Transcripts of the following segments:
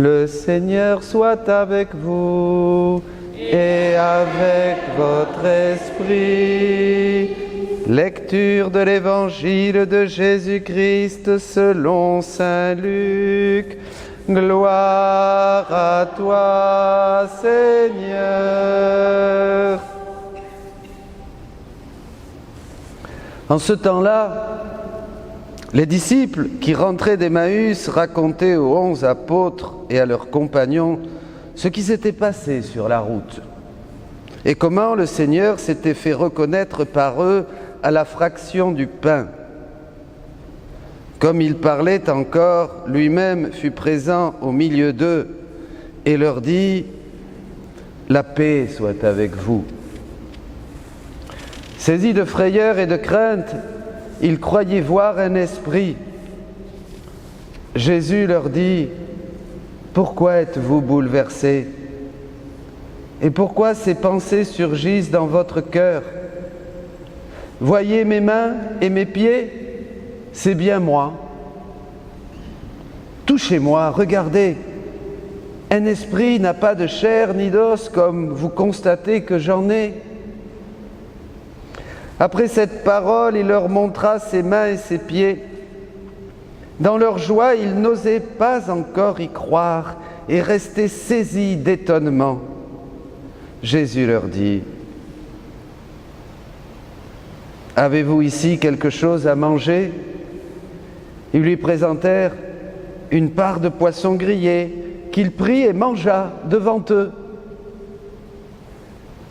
Le Seigneur soit avec vous et avec votre esprit. Lecture de l'Évangile de Jésus-Christ selon saint Luc. Gloire à toi, Seigneur. En ce temps-là, les disciples qui rentraient d'Emmaüs racontaient aux 11 apôtres et à leurs compagnons ce qui s'était passé sur la route et comment le Seigneur s'était fait reconnaître par eux à la fraction du pain. Comme il parlait encore, lui-même fut présent au milieu d'eux et leur dit « La paix soit avec vous ». Saisis de frayeur et de crainte, ils croyaient voir un esprit. Jésus leur dit « Pourquoi êtes-vous bouleversés ? Et pourquoi ces pensées surgissent dans votre cœur ? Voyez mes mains et mes pieds, c'est bien moi. Touchez-moi, regardez. Un esprit n'a pas de chair ni d'os comme vous constatez que j'en ai. » Après cette parole, il leur montra ses mains et ses pieds. Dans leur joie, ils n'osaient pas encore y croire et restaient saisis d'étonnement. Jésus leur dit « Avez-vous ici quelque chose à manger ?» Ils lui présentèrent une part de poisson grillé qu'il prit et mangea devant eux.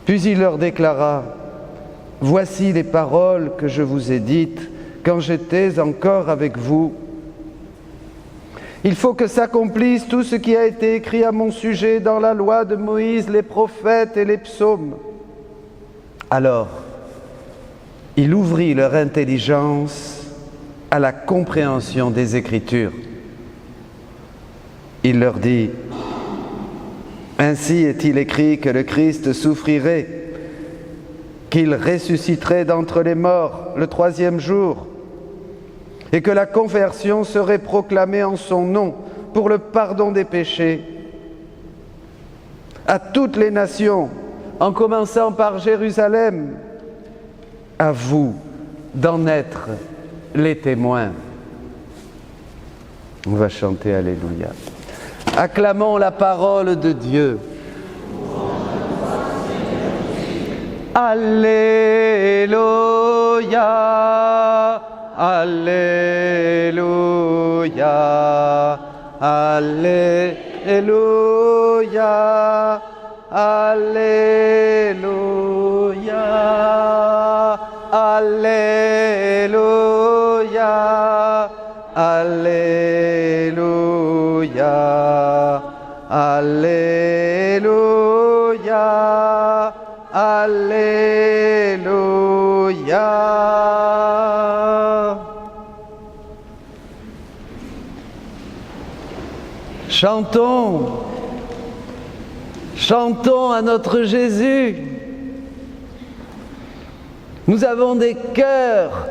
Puis il leur déclara « Voici les paroles que je vous ai dites quand j'étais encore avec vous. Il faut que s'accomplisse tout ce qui a été écrit à mon sujet dans la loi de Moïse, les prophètes et les psaumes. » Alors, il ouvrit leur intelligence à la compréhension des Écritures. Il leur dit « Ainsi est-il écrit que le Christ souffrirait, qu'il ressusciterait d'entre les morts le 3e jour, et que la conversion serait proclamée en son nom pour le pardon des péchés à toutes les nations, en commençant par Jérusalem. À vous d'en être les témoins. » On va chanter Alléluia. Acclamons la parole de Dieu. Alléluia, Alléluia, Alléluia, Alléluia, Alléluia, Alléluia, Alléluia, Alléluia. Chantons, chantons à notre Jésus. Nous avons des cœurs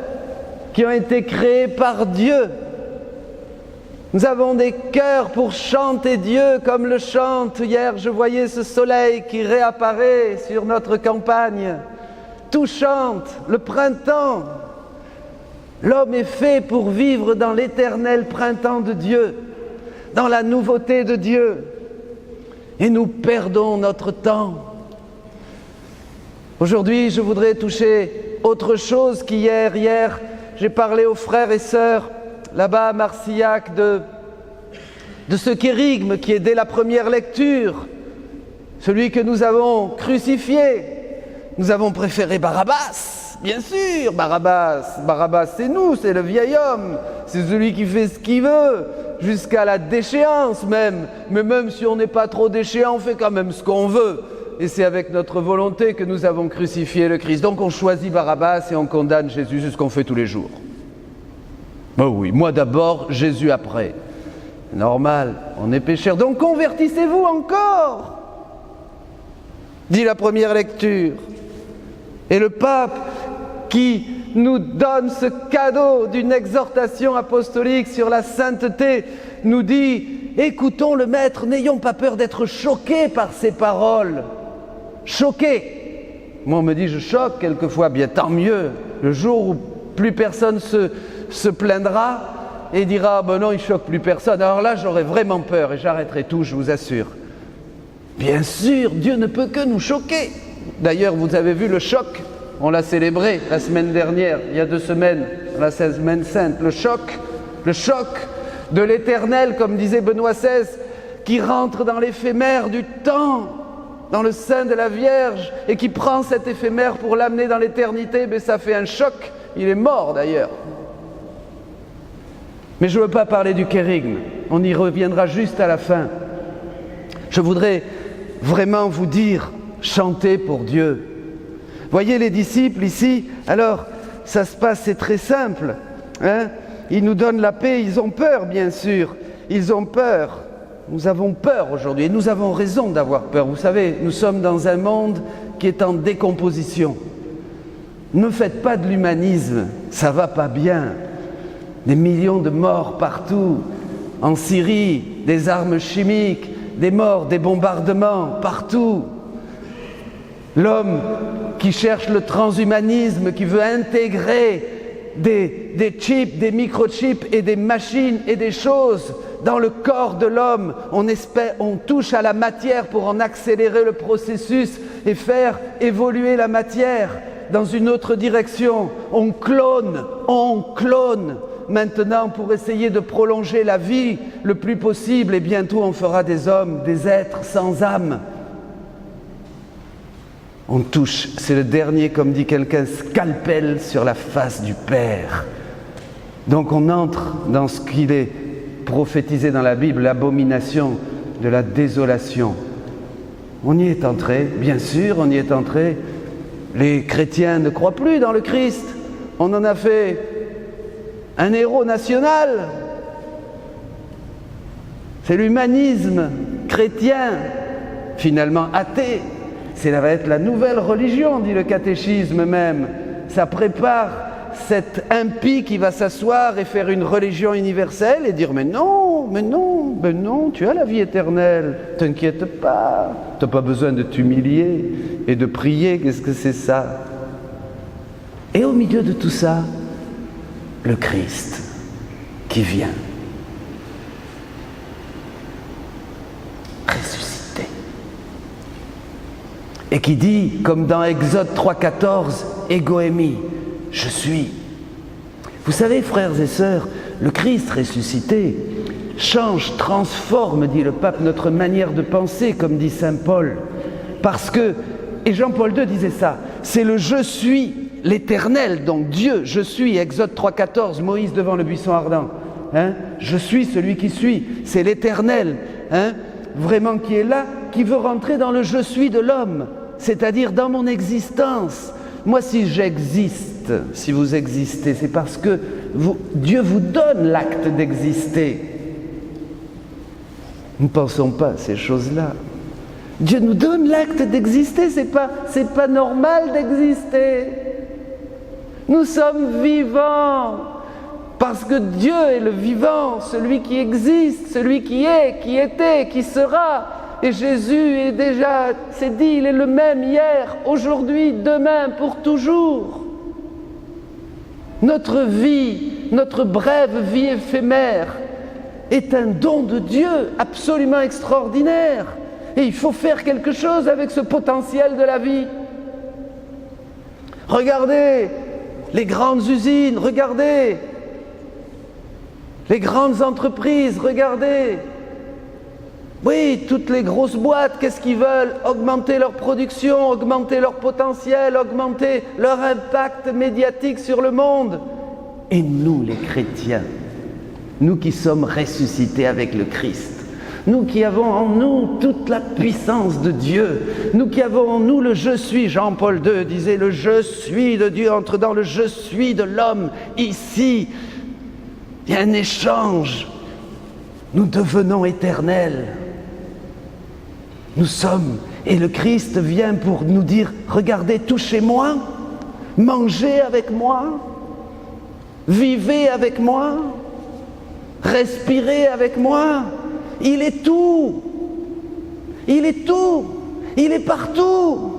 qui ont été créés par Dieu. Nous avons des cœurs pour chanter Dieu comme le chante. Hier, je voyais ce soleil qui réapparaît sur notre campagne. Tout chante, le printemps. L'homme est fait pour vivre dans l'éternel printemps de Dieu, dans la nouveauté de Dieu. Et nous perdons notre temps. Aujourd'hui, je voudrais toucher autre chose qu'hier. Hier, j'ai parlé aux frères et sœurs là-bas à Marcillac de ce kérigme qui est dès la première lecture, celui que nous avons crucifié. Nous avons préféré Barabbas, bien sûr. Barabbas c'est nous, c'est le vieil homme, c'est celui qui fait ce qu'il veut, jusqu'à la déchéance même. Mais même si on n'est pas trop déchéant, on fait quand même ce qu'on veut. Et c'est avec notre volonté que nous avons crucifié le Christ. Donc on choisit Barabbas et on condamne Jésus, c'est ce qu'on fait tous les jours. Ben oui, moi d'abord, Jésus après. Normal, on est pécheurs. Donc convertissez-vous encore, dit la première lecture. Et le pape qui nous donne ce cadeau d'une exhortation apostolique sur la sainteté nous dit écoutons le Maître, n'ayons pas peur d'être choqués par ses paroles. Choqués. Moi, on me dit, je choque quelquefois, bien tant mieux. Le jour où plus personne se plaindra et dira, ben non, il ne choque plus personne. Alors là, j'aurai vraiment peur et j'arrêterai tout, je vous assure. Bien sûr, Dieu ne peut que nous choquer. D'ailleurs, vous avez vu le choc, on l'a célébré la semaine dernière, il y a 2 semaines, la semaine sainte, le choc de l'Éternel, comme disait Benoît XVI, qui rentre dans l'éphémère du temps, dans le sein de la Vierge, et qui prend cet éphémère pour l'amener dans l'éternité. Mais ça fait un choc, il est mort d'ailleurs. Mais je ne veux pas parler du kérigme, on y reviendra juste à la fin. Je voudrais vraiment vous dire, chantez pour Dieu. Voyez les disciples ici, alors ça se passe, c'est très simple, hein? Ils nous donnent la paix, ils ont peur bien sûr, ils ont peur. Nous avons peur aujourd'hui et nous avons raison d'avoir peur. Vous savez, nous sommes dans un monde qui est en décomposition. Ne faites pas de l'humanisme, ça va pas bien. Des millions de morts partout, en Syrie, des armes chimiques, des morts, des bombardements partout. L'homme qui cherche le transhumanisme, qui veut intégrer des chips, des microchips et des machines et des choses dans le corps de l'homme. On touche à la matière pour en accélérer le processus et faire évoluer la matière dans une autre direction. On clone maintenant pour essayer de prolonger la vie le plus possible et bientôt on fera des hommes, des êtres sans âme. On touche, c'est le dernier, comme dit quelqu'un, scalpel sur la face du Père. Donc on entre dans ce qu'il est prophétisé dans la Bible, l'abomination de la désolation. On y est entré, bien sûr, on y est entré. Les chrétiens ne croient plus dans le Christ. On en a fait un héros national. C'est l'humanisme chrétien, finalement athée. Ça va être la nouvelle religion, dit le catéchisme même. Ça prépare cet impie qui va s'asseoir et faire une religion universelle et dire mais non, tu as la vie éternelle, t'inquiète pas, tu n'as pas besoin de t'humilier et de prier, qu'est-ce que c'est ça? Et au milieu de tout ça, le Christ qui vient. Ressuscité. Et qui dit, comme dans Exode 3,14, Ego eimi, je suis. Vous savez, frères et sœurs, le Christ ressuscité change, transforme, dit le pape, notre manière de penser, comme dit saint Paul. Parce que, et Jean-Paul II disait ça, c'est le je suis, l'éternel, donc Dieu, je suis, Exode 3,14, Moïse devant le buisson ardent. Hein, je suis celui qui suis, c'est l'éternel, hein, vraiment qui est là, qui veut rentrer dans le je suis de l'homme, c'est-à-dire dans mon existence. Moi, si j'existe, si vous existez, c'est parce que Dieu vous donne l'acte d'exister. Nous ne pensons pas à ces choses-là. Dieu nous donne l'acte d'exister, c'est pas normal d'exister. Nous sommes vivants, parce que Dieu est le vivant, celui qui existe, celui qui est, qui était, qui sera. Et Jésus est déjà, c'est dit, il est le même hier, aujourd'hui, demain, pour toujours. Notre vie, notre brève vie éphémère est un don de Dieu absolument extraordinaire. Et il faut faire quelque chose avec ce potentiel de la vie. Regardez les grandes usines, regardez les grandes entreprises, regardez. Oui, toutes les grosses boîtes, qu'est-ce qu'ils veulent? Augmenter leur production, augmenter leur potentiel, augmenter leur impact médiatique sur le monde. Et nous, les chrétiens, nous qui sommes ressuscités avec le Christ, nous qui avons en nous toute la puissance de Dieu, nous qui avons en nous le « je suis », Jean-Paul II disait « le je suis de Dieu entre dans le je suis de l'homme ». Ici, il y a un échange, nous devenons éternels. Nous sommes, et le Christ vient pour nous dire « regardez, touchez-moi, mangez avec moi, vivez avec moi, respirez avec moi ». il est tout. Il est tout. Il est partout.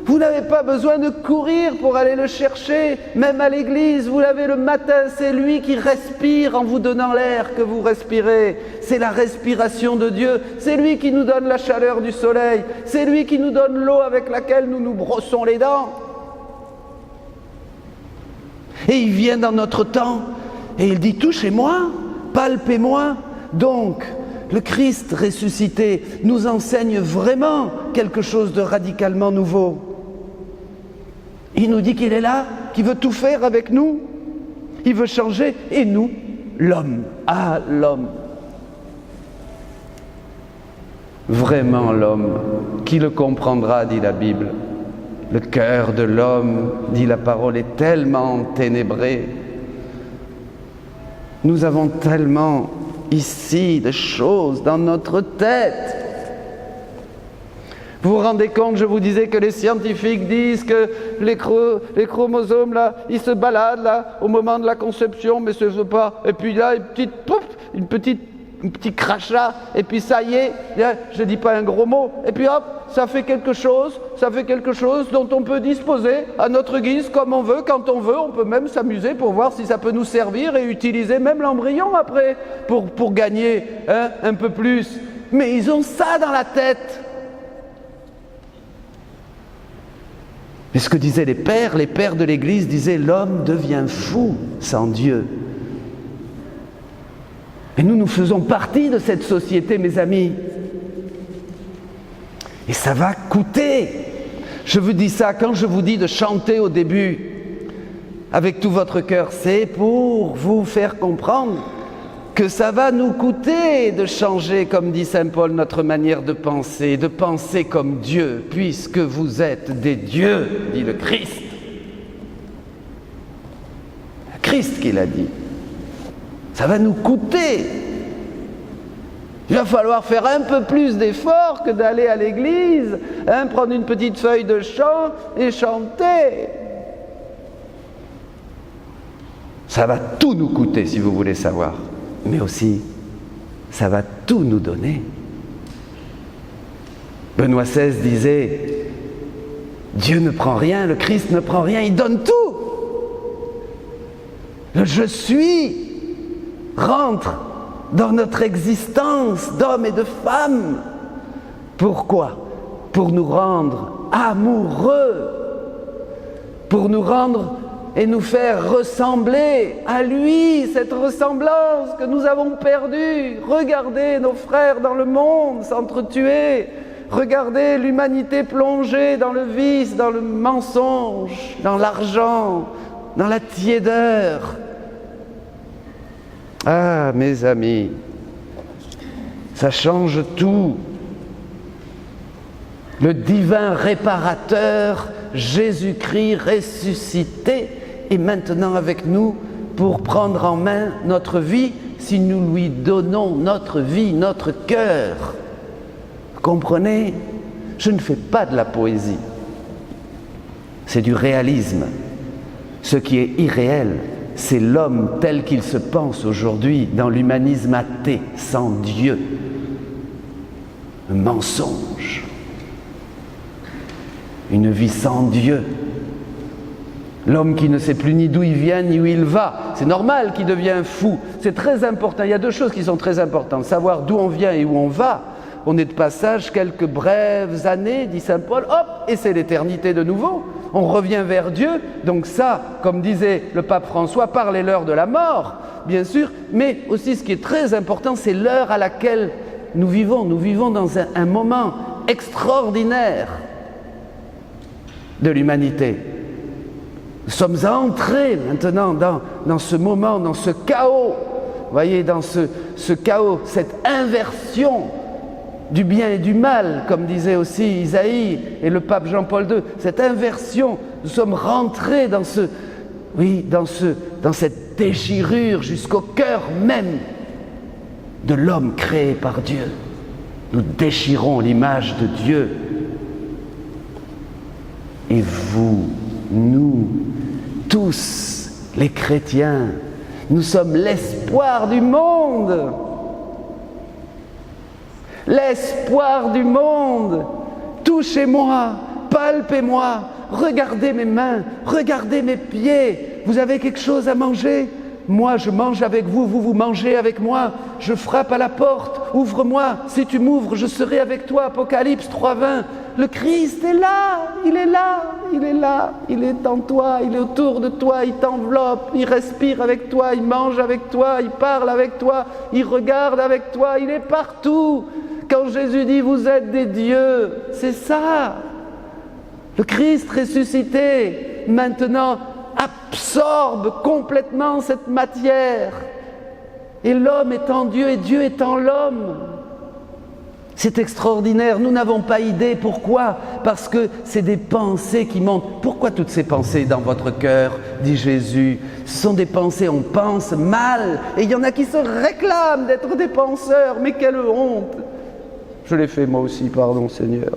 Vous n'avez pas besoin de courir pour aller le chercher, même à l'église, vous l'avez le matin, c'est lui qui respire en vous donnant l'air que vous respirez. C'est la respiration de Dieu, c'est lui qui nous donne la chaleur du soleil, c'est lui qui nous donne l'eau avec laquelle nous nous brossons les dents. Et il vient dans notre temps, et il dit « touchez-moi, palpez-moi ». Donc, le Christ ressuscité nous enseigne vraiment quelque chose de radicalement nouveau. Il nous dit qu'il est là, qu'il veut tout faire avec nous. Il veut changer, et nous, l'homme. Ah, l'homme. Vraiment l'homme. Qui le comprendra, dit la Bible. Le cœur de l'homme, dit la parole, est tellement ténébré. Nous avons tellement ici de choses dans notre tête. Vous vous rendez compte, je vous disais que les scientifiques disent que les chromosomes, là, ils se baladent là, au moment de la conception, mais ce n'est pas. Et puis là, un petit crachat, et puis ça y est, je ne dis pas un gros mot, et puis hop, ça fait quelque chose dont on peut disposer à notre guise, comme on veut, quand on veut. On peut même s'amuser pour voir si ça peut nous servir et utiliser même l'embryon après, pour gagner un peu plus. Mais ils ont ça dans la tête. Mais ce que disaient les pères de l'Église disaient « l'homme devient fou sans Dieu ». Et nous faisons partie de cette société, mes amis. Et ça va coûter. Je vous dis ça, quand je vous dis de chanter au début, avec tout votre cœur, c'est pour vous faire comprendre que ça va nous coûter de changer, comme dit saint Paul, notre manière de penser comme Dieu, puisque vous êtes des dieux, dit le Christ. Le Christ qui l'a dit. Ça va nous coûter. Il va falloir faire un peu plus d'efforts que d'aller à l'église, prendre une petite feuille de chant et chanter. Ça va tout nous coûter, si vous voulez savoir. Mais aussi, ça va tout nous donner. Benoît XVI disait, Dieu ne prend rien, le Christ ne prend rien, il donne tout. Le « je suis » rentre dans notre existence d'hommes et de femmes. Pourquoi ? Pour nous rendre amoureux, pour nous rendre et nous faire ressembler à lui, cette ressemblance que nous avons perdue. Regardez nos frères dans le monde s'entretuer, regardez l'humanité plongée dans le vice, dans le mensonge, dans l'argent, dans la tiédeur. Ah, mes amis, ça change tout. Le divin réparateur, Jésus-Christ ressuscité, est maintenant avec nous pour prendre en main notre vie si nous lui donnons notre vie, notre cœur. Vous comprenez ? Je ne fais pas de la poésie. C'est du réalisme. Ce qui est irréel, c'est l'homme tel qu'il se pense aujourd'hui dans l'humanisme athée, sans Dieu. Un mensonge. Une vie sans Dieu. L'homme qui ne sait plus ni d'où il vient ni où il va. C'est normal qu'il devienne fou. C'est très important. Il y a deux choses qui sont très importantes. Savoir d'où on vient et où on va. On est de passage quelques brèves années, dit saint Paul, hop, et c'est l'éternité de nouveau. On revient vers Dieu. Donc ça, comme disait le pape François, parlez l'heure de la mort, bien sûr. Mais aussi ce qui est très important, c'est l'heure à laquelle nous vivons. Nous vivons dans un moment extraordinaire de l'humanité. Nous sommes entrés maintenant dans ce moment, dans ce chaos. Vous voyez, dans ce chaos, cette inversion du bien et du mal, comme disait aussi Isaïe et le pape Jean-Paul II. Cette inversion, nous sommes rentrés dans cette déchirure jusqu'au cœur même de l'homme créé par Dieu. Nous déchirons l'image de Dieu. Et vous, nous, tous les chrétiens, nous sommes l'espoir du monde. l'espoir du monde. Touchez-moi, palpez-moi, regardez mes mains, regardez mes pieds. Vous avez quelque chose à manger? Moi, je mange avec vous, vous mangez avec moi. Je frappe à la porte, ouvre-moi. Si tu m'ouvres, je serai avec toi. Apocalypse 3:20. Le Christ est là, il est là, il est là, il est en toi, il est autour de toi, il t'enveloppe, il respire avec toi, il mange avec toi, il parle avec toi, il regarde avec toi, il est partout. Quand Jésus dit « vous êtes des dieux », c'est ça. Le Christ ressuscité, maintenant, absorbe complètement cette matière. Et l'homme est en Dieu et Dieu est en l'homme. C'est extraordinaire, nous n'avons pas idée. Pourquoi? Parce que c'est des pensées qui montent. Pourquoi toutes ces pensées dans votre cœur, dit Jésus? Ce sont des pensées, on pense mal. Et il y en a qui se réclament d'être des penseurs. Mais quelle honte! Je l'ai fait moi aussi, pardon Seigneur.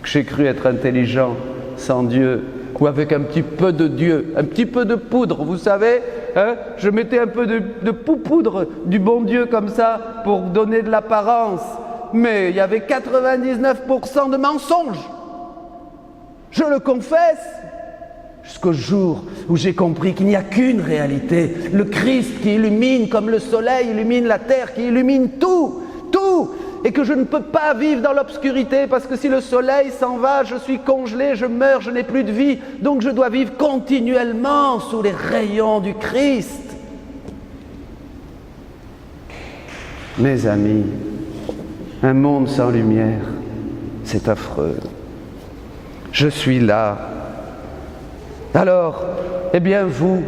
J'ai cru être intelligent sans Dieu, ou avec un petit peu de Dieu, un petit peu de poudre, vous savez, hein? Je mettais un peu de poudre du bon Dieu comme ça pour donner de l'apparence. Mais il y avait 99% de mensonges. Je le confesse. Jusqu'au jour où j'ai compris qu'il n'y a qu'une réalité. Le Christ qui illumine comme le soleil illumine la terre, qui illumine tout. Et que je ne peux pas vivre dans l'obscurité parce que si le soleil s'en va, je suis congelé, je meurs, je n'ai plus de vie. Donc je dois vivre continuellement sous les rayons du Christ. Mes amis, un monde sans lumière, c'est affreux. Je suis là. Alors, eh bien vous,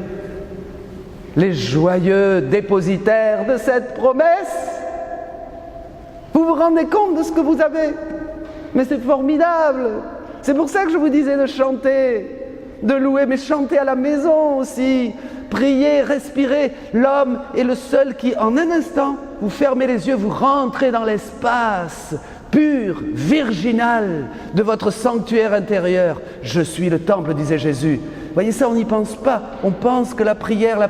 les joyeux dépositaires de cette promesse, vous vous rendez compte de ce que vous avez? Mais c'est formidable. C'est pour ça que je vous disais de chanter, de louer, mais chanter à la maison aussi. Prier, respirer. L'homme est le seul qui, en un instant, vous fermez les yeux, vous rentrez dans l'espace pur, virginal de votre sanctuaire intérieur. Je suis le temple, disait Jésus. Vous voyez ça, on n'y pense pas. On pense que la prière,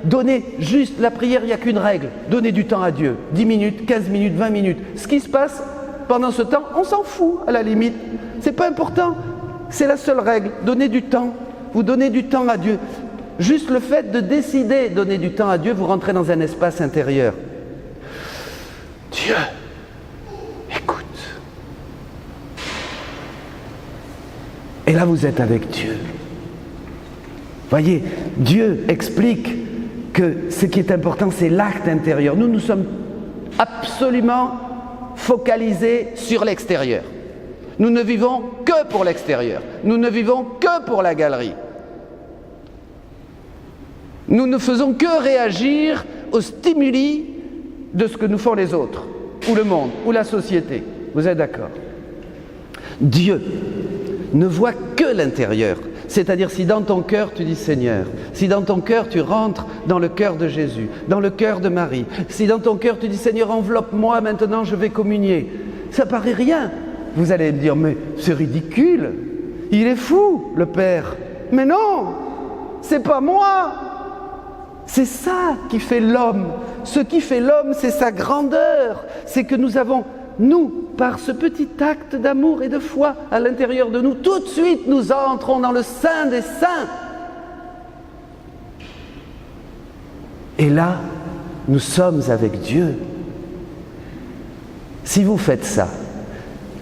donnez juste la prière, il n'y a qu'une règle. Donnez du temps à Dieu. 10 minutes, 15 minutes, 20 minutes. Ce qui se passe pendant ce temps, on s'en fout à la limite. C'est pas important. C'est la seule règle. Donnez du temps. Vous donnez du temps à Dieu. Juste le fait de décider de donner du temps à Dieu, vous rentrez dans un espace intérieur. Dieu, écoute. Et là, vous êtes avec Dieu. Voyez, Dieu explique que ce qui est important, c'est l'acte intérieur. Nous sommes absolument focalisés sur l'extérieur. Nous ne vivons que pour l'extérieur. Nous ne vivons que pour la galerie. Nous ne faisons que réagir aux stimuli de ce que nous font les autres, ou le monde, ou la société. Vous êtes d'accord? Dieu ne voit que l'intérieur. C'est-à-dire si dans ton cœur tu dis Seigneur, si dans ton cœur tu rentres dans le cœur de Jésus, dans le cœur de Marie, si dans ton cœur tu dis Seigneur enveloppe-moi, maintenant je vais communier, ça paraît rien. Vous allez me dire mais c'est ridicule, il est fou le Père. Mais non, c'est pas moi, c'est ça qui fait l'homme. Ce qui fait l'homme, c'est sa grandeur, c'est que nous avons, nous, par ce petit acte d'amour et de foi à l'intérieur de nous, tout de suite nous entrons dans le Saint des Saints. Et là, nous sommes avec Dieu. Si vous faites ça,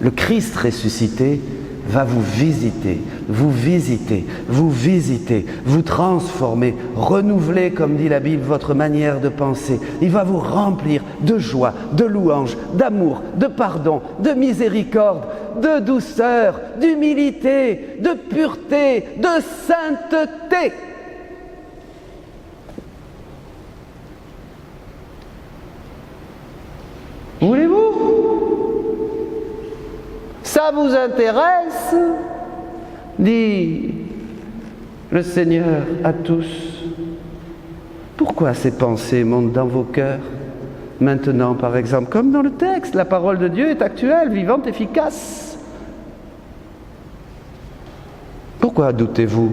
le Christ ressuscité va vous visiter, vous transformer, renouveler, comme dit la Bible, votre manière de penser. Il va vous remplir de joie, de louange, d'amour, de pardon, de miséricorde, de douceur, d'humilité, de pureté, de sainteté. Voulez-vous? Ça vous intéresse? Dit le Seigneur à tous. Pourquoi ces pensées montent dans vos cœurs? Maintenant, par exemple, comme dans le texte, la parole de Dieu est actuelle, vivante, efficace. Pourquoi doutez-vous?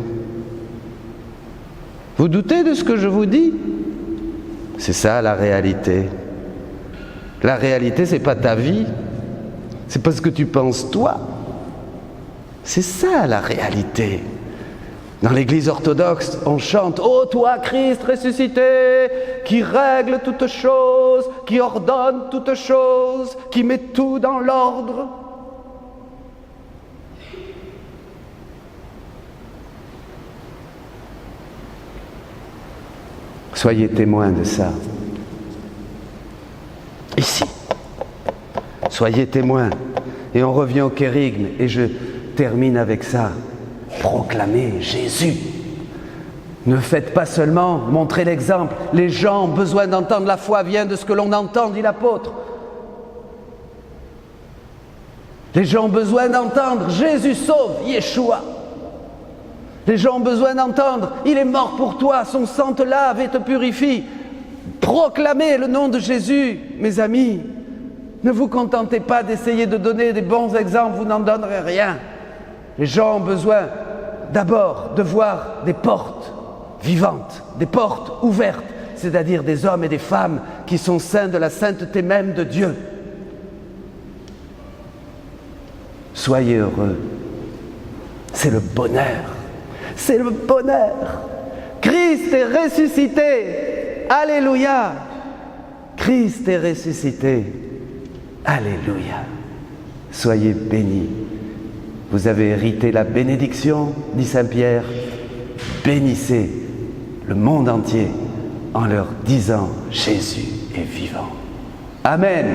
Vous doutez de ce que je vous dis? C'est ça la réalité. La réalité, c'est pas ta vie, c'est pas ce que tu penses toi. C'est ça la réalité. Dans l'Église orthodoxe, on chante « Ô toi, Christ ressuscité, qui règle toutes choses, qui ordonne toutes choses, qui met tout dans l'ordre. » Soyez témoins de ça. Ici. Soyez témoins. Et on revient au kérigme, et je termine avec ça. Proclamez Jésus. Ne faites pas seulement montrer l'exemple. Les gens ont besoin d'entendre. La foi vient de ce que l'on entend, dit l'apôtre. Les gens ont besoin d'entendre Jésus sauve, Yeshua. Les gens ont besoin d'entendre il est mort pour toi, son sang te lave et te purifie. Proclamez le nom de Jésus, mes amis. Ne vous contentez pas d'essayer de donner des bons exemples, vous n'en donnerez rien. Les gens ont besoin d'abord de voir des portes vivantes, des portes ouvertes, c'est-à-dire des hommes et des femmes qui sont saints de la sainteté même de Dieu. Soyez heureux. C'est le bonheur. C'est le bonheur. Christ est ressuscité. Alléluia. Christ est ressuscité. Alléluia. Soyez bénis. Vous avez hérité la bénédiction, dit Saint Pierre. Bénissez le monde entier en leur disant Jésus est vivant. Amen.